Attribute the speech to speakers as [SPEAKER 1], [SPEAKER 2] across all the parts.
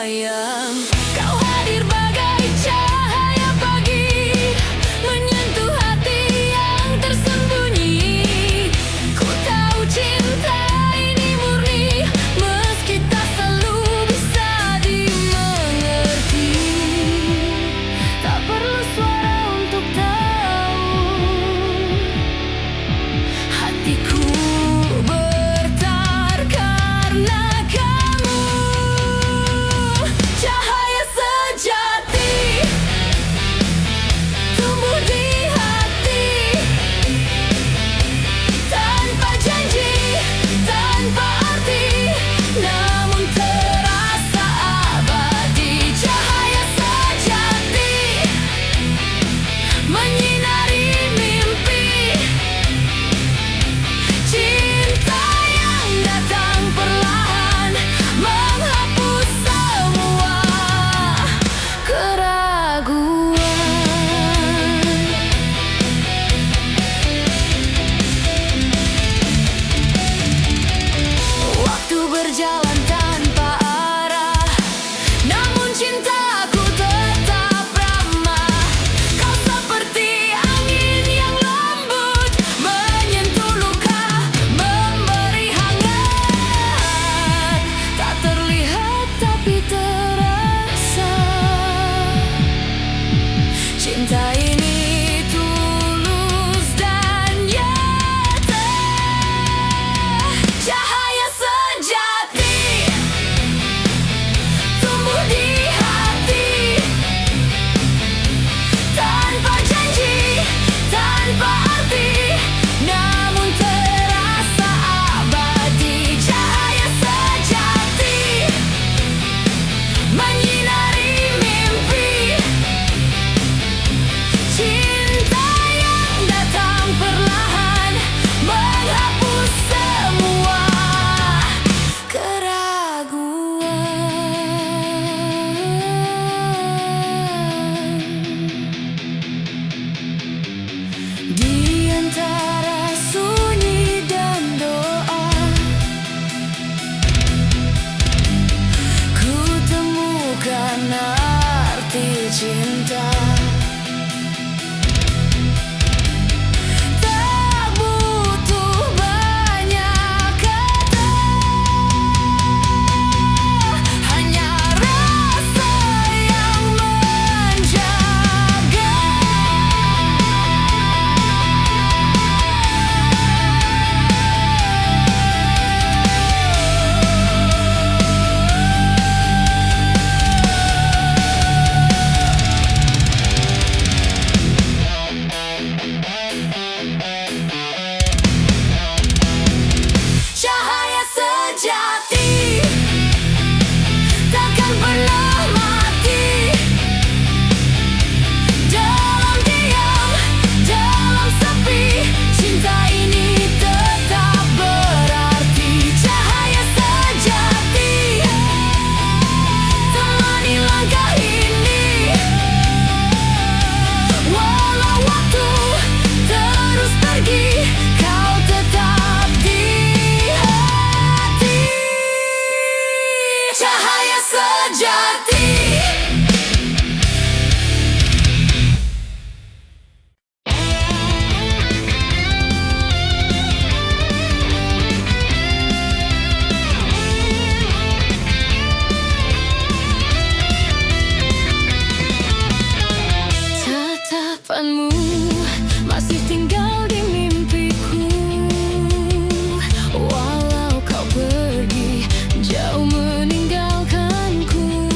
[SPEAKER 1] sayang. Kau hadir bagai cahaya pagi, menyentuh hati yang tersembunyi. Ku tahu cinta ini murni, meski tak selalu bisa dimengerti. Tak perlu suara untuk tahu, hatiku bergetar karena kamu. Cahaya sejati tumbuh di hati, tanpa janji, tanpa arti, namun terasa abadi. Cahaya sejati menyinari mimpi, cinta yang datang perlahan, menghapus semua keraguan. Waktu berjalan tanpa arah, namun cintaku tetap ramah. Kau seperti angin yang lembut, menyentuh luka, memberi hangat. Tak terlihat tapi terasa, cinta ini tulus dan nyata. Cahaya sejati tumbuh di hati, tanpa janji, tanpa arti, namun terasa abadi. Cahaya sejati menyinari mimpi, cinta yang datang perlahan, menghapus semua keraguan. Di antara sunyi dan doa, ku temukan arti cinta. Tak butuh banyak kata, hanya rasa yang menjaga. Cahaya sejati takkan pernah mati. Dalam diam, dalam sepi, cinta ini tetap berarti. Cahaya sejati temani langkah ini, walau waktu terus pergi, kau tetap di hati. Cahaya sejati. Tatapanmu masih tinggal di mimpiku, walau kau pergi jauh meninggalkanku.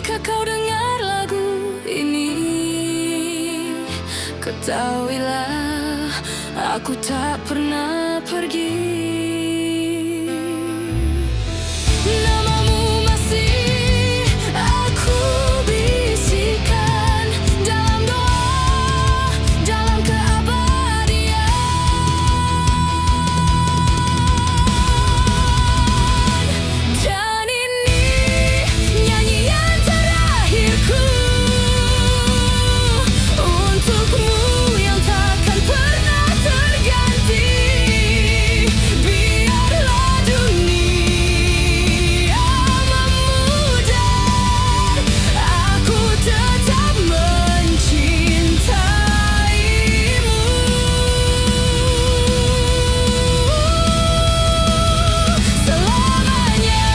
[SPEAKER 1] Jika kau dengar lagu ini, ketahuilah aku tak pernah pergi. Namamu masih aku bisikan dalam doa, dalam keabadian. Dan ini nyanyian terakhirku untukmu yang takkan pernah terganti. Biarlah dunia memudar, aku tetap mencintaimu selamanya.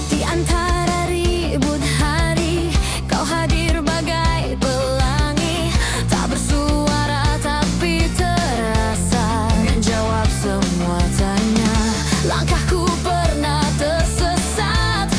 [SPEAKER 1] Di antara ribut hari, kau hadir bagai pelangi, tak bersuara tapi terasa menjawab semua tanya. Langkahku pernah tersesat,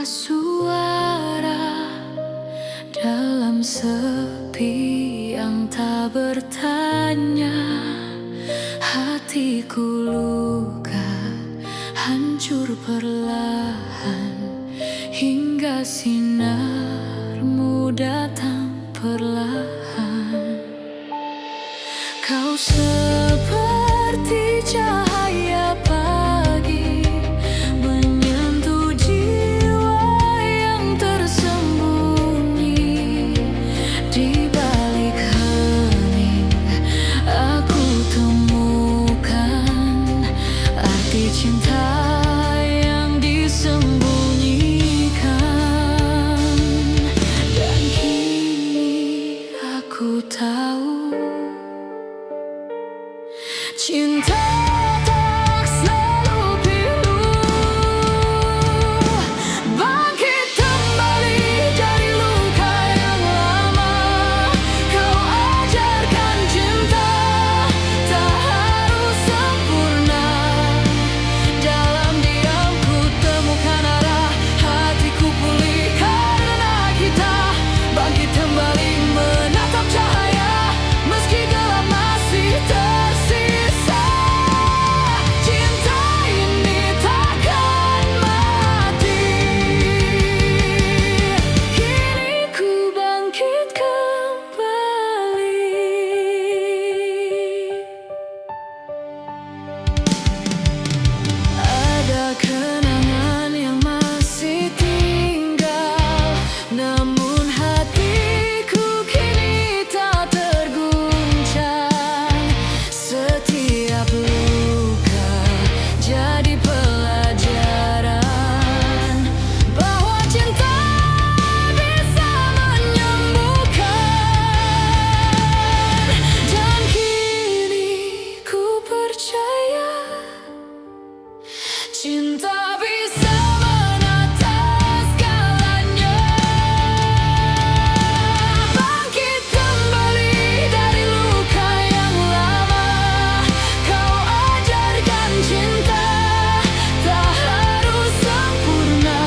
[SPEAKER 1] tanpa suara dalam sepi yang tak bertanya. Hatiku luka, hancur perlahan hingga sinarmu datang perlahan. Kau seperti cahaya pagi, menyentuh jiwa yang tersembunyi. Di balik hening, aku temukan arti cinta yang disembunyikan. Dan kini aku tahu, cinta tak selalu pilu. Bangkit kembali dari luka yang lama. Kau ajarkan cinta tak harus sempurna. Dalam diam ku temukan arah, hatiku pulih karena kita bangkit kembali menatap cahaya. Meski gelap masih tersisa, cinta ini takkan mati. Kini ku bangkit kembali. Ada kenangan yang masih tinggal, namun hatiku kini tak terguncang. Setiap luka jadi pelajaran bahwa cinta bisa menyembuhkan. Dan kini ku percaya, cinta bisa menata segalanya. Bangkit kembali dari luka yang lama. Kau ajarkan cinta tak harus sempurna.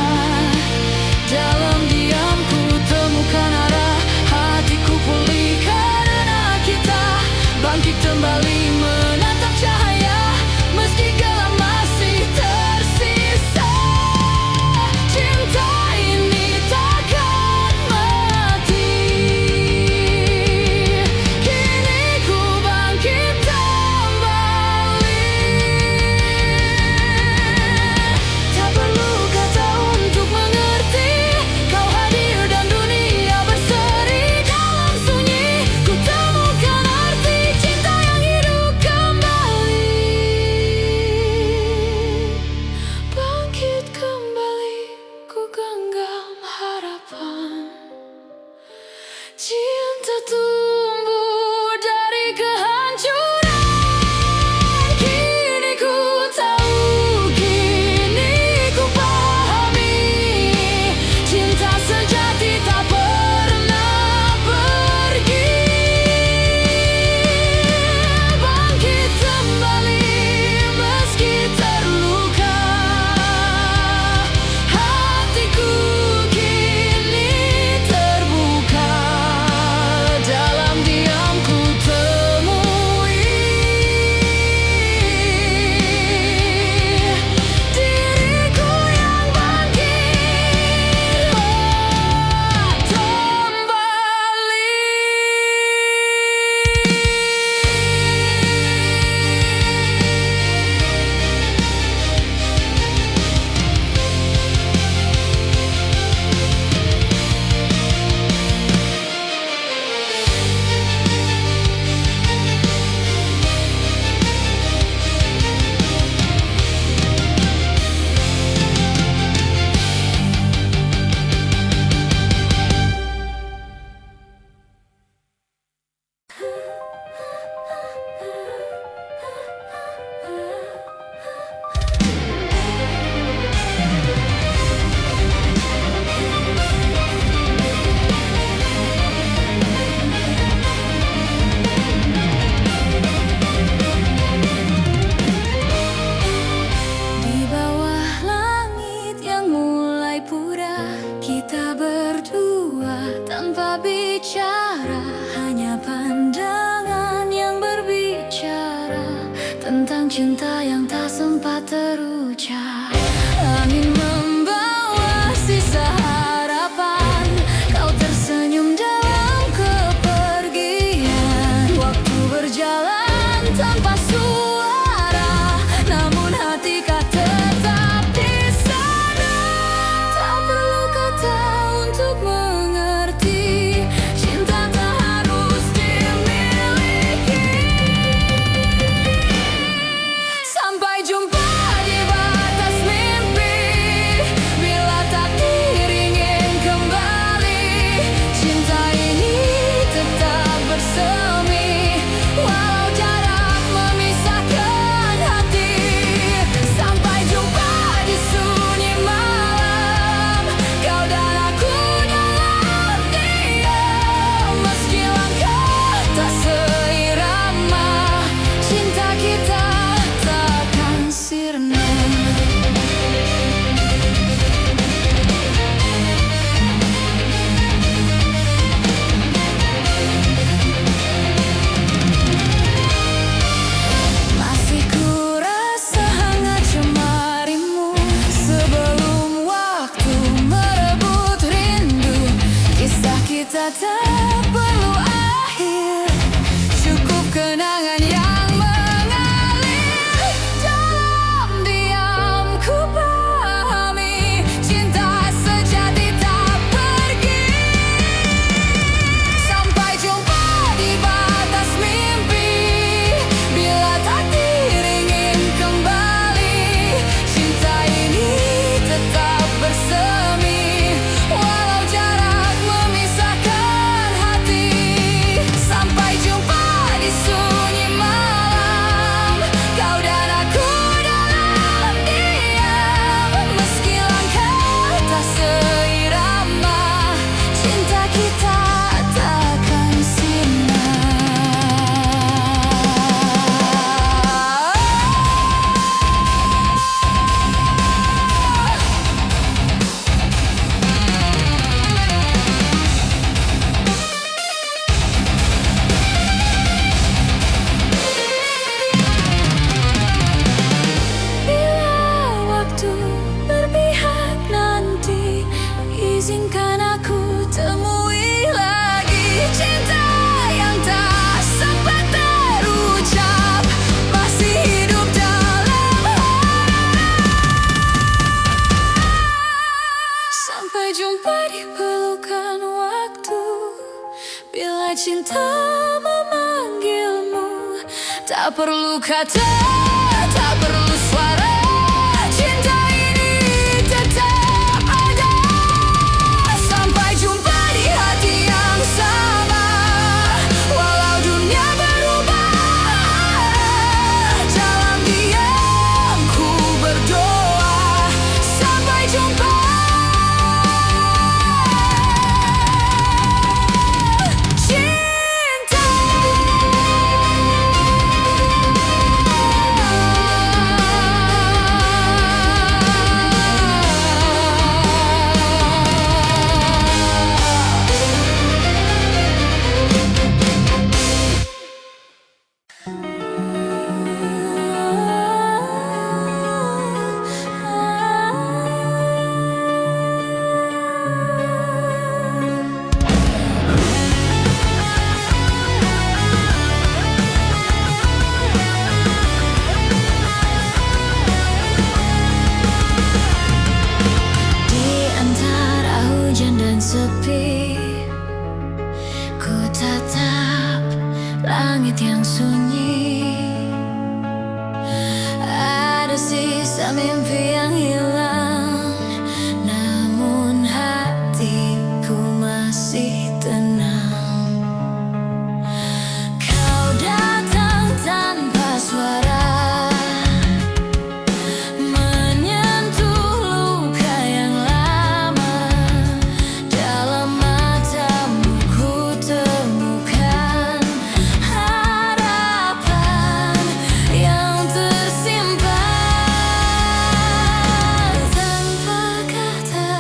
[SPEAKER 1] Dalam diam ku temukan arah, hatiku pulih karena kita bangkit kembali menatap cahaya. Meski gelap masih tersisa, cinta ini takkan mati. Kini ku bangkit kembali. Tak perlu kata untuk mengerti, kau hadir dan dunia berseri. Dalam sunyi ku temukan arti cinta yang hidup kembali. Bangkit kembali, ku genggam harapan. Cinta tumbuh dari kehancuran. Kini ku tahu, kini ku pahami, cinta sejati tak pernah pergi. Bangkit kembali meski terluka, hatiku kini terbuka. cinta yang tak sempat terucap. Angin membawa sisa harapan, kau tersenyum dalam kepergian. Waktu berjalan tanpa suara, namun hati kau tetap di sana. Tak perlu kata untuk mengerti, cinta tak harus dimiliki. Sampai jumpa di batas mimpi, bila takdir ingin kembali, cinta ini tetap bersemi, walau jarak memisahkan hati. Sampai jumpa di sunyi malam, kau dan aku dalam diam. Meski langkah tak seirama, cinta kita takkan sirna. Masih ku rasa hangat cemarimu, sebelum waktu merebut rindu. Kisah kita tak perlu akhir, cukup kenangan yang mengalir. Dalam diam ku pahami, cinta sejati tak pergi. Sampai jumpa di batas mimpi, bila takdir ingin kembali, cinta ini tetap bersemi, walau jarak memisahkan hati. Sampai jumpa di sunyi malam, kau dan aku dalam diam. Meski langkah tak seirama, cinta kita takkan sirna. Bila waktu berpihak nanti, izinkan aku temui lagi cinta yang tak sempat terucap, masih hidup dalam harap. Sampai jumpa di pelukan waktu, bila cinta memanggilmu. Tak perlu kata, tak perlu suara, cinta ini tetap ada. Sampai jumpa di hati yang sama, walau dunia berubah. Dalam diam ku berdoa, sampai jumpa. Cinta. Di antara hujan dan sepi, ku tatap langit yang sunyi. Ada sisa mimpi yang hilang, namun hatiku masih tenang. Kau datang tanpa suara, menyentuh luka yang lama. Dalam matamu ku temukan harapan yang tersimpan. Tanpa kata,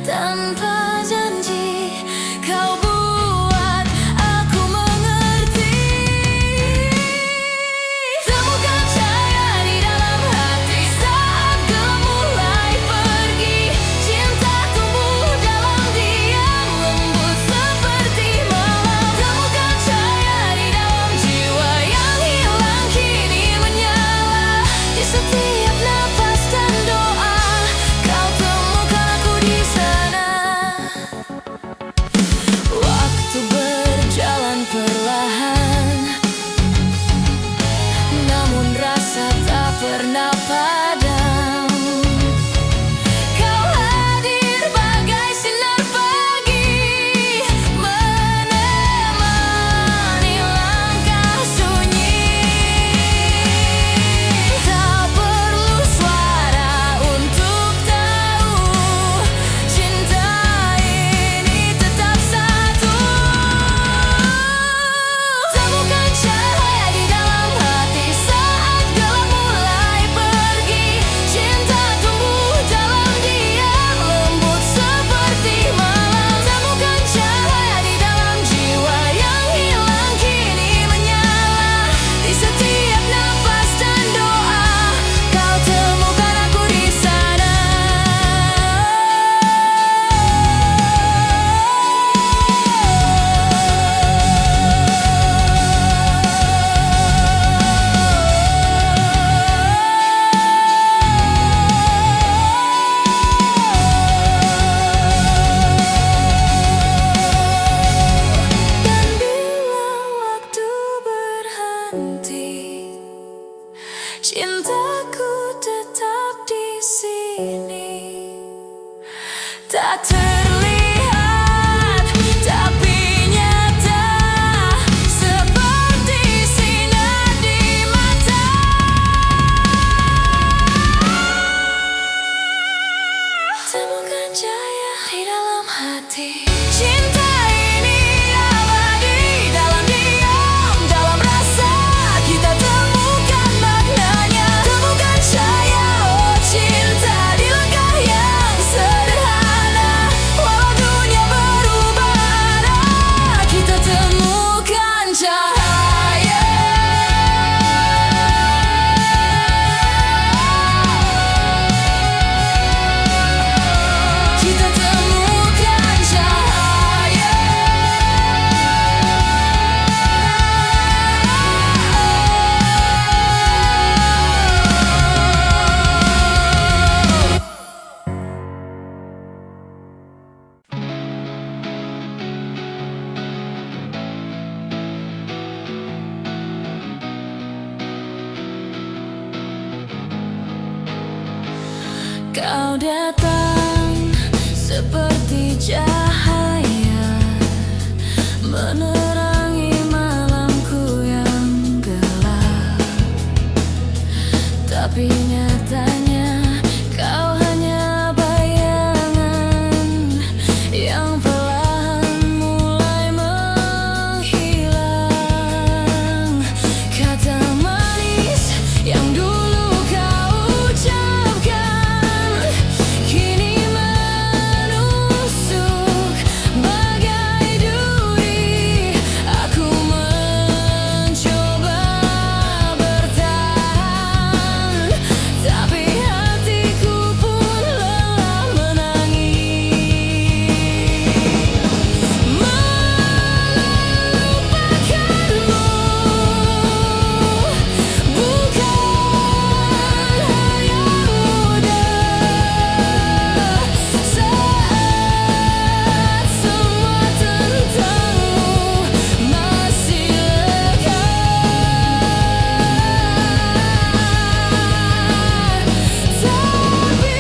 [SPEAKER 1] tanpa janji, kau buat aku mengerti. Temukan cahaya tak terlihat tapi nyata, seperti sinar di mata. Temukan cahaya di dalam hati. Cinta ini abadi, dalam diam, dalam rasa kita temukan maknanya. Temukan cahaya, oh cinta, di langkah yang sederhana. Walau dunia berubah arah, kita temukan cahaya. Kita temukan cahaya. Kau datang seperti cahaya, menerangi malamku yang gelap. Tapi nyatanya kau hanya bayangan yang perlahan mulai menghilang. Kata manis yang dulu kau ucapkan kini menusuk bagai duri. Aku mencoba bertahan, tapi hatiku pun lelah menangis. Melupakanmu bukan hal yang mudah, saat semua tentangmu masih lekat. Tapi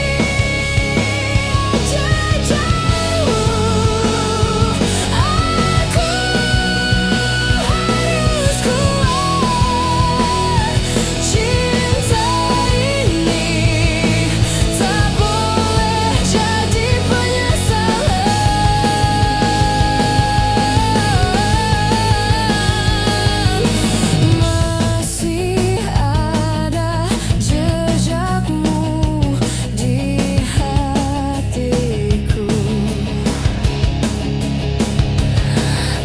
[SPEAKER 1] aja jauh, aku harus kuat. Cinta ini tak boleh jadi penyesalan. Masih ada jejakmu di hatiku,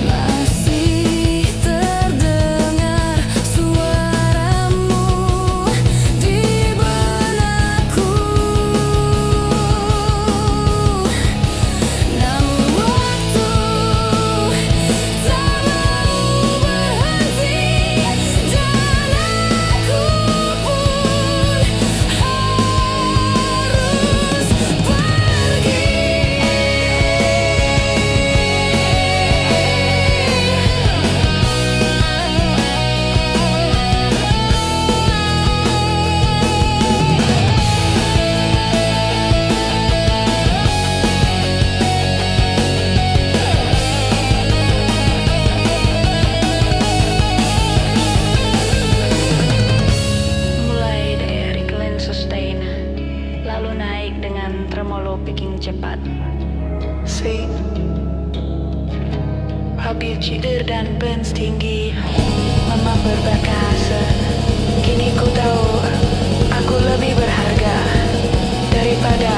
[SPEAKER 1] masih terdengar suaramu di benakku. Namun waktu tak mau berhenti, dan aku pun harus pergi. Mulai dari clean sustain, lalu naik dengan tremolo picking cepat.
[SPEAKER 2] C, habis cider dan bens tinggi, memang berbahasa. Kini ku tahu aku lebih berharga daripada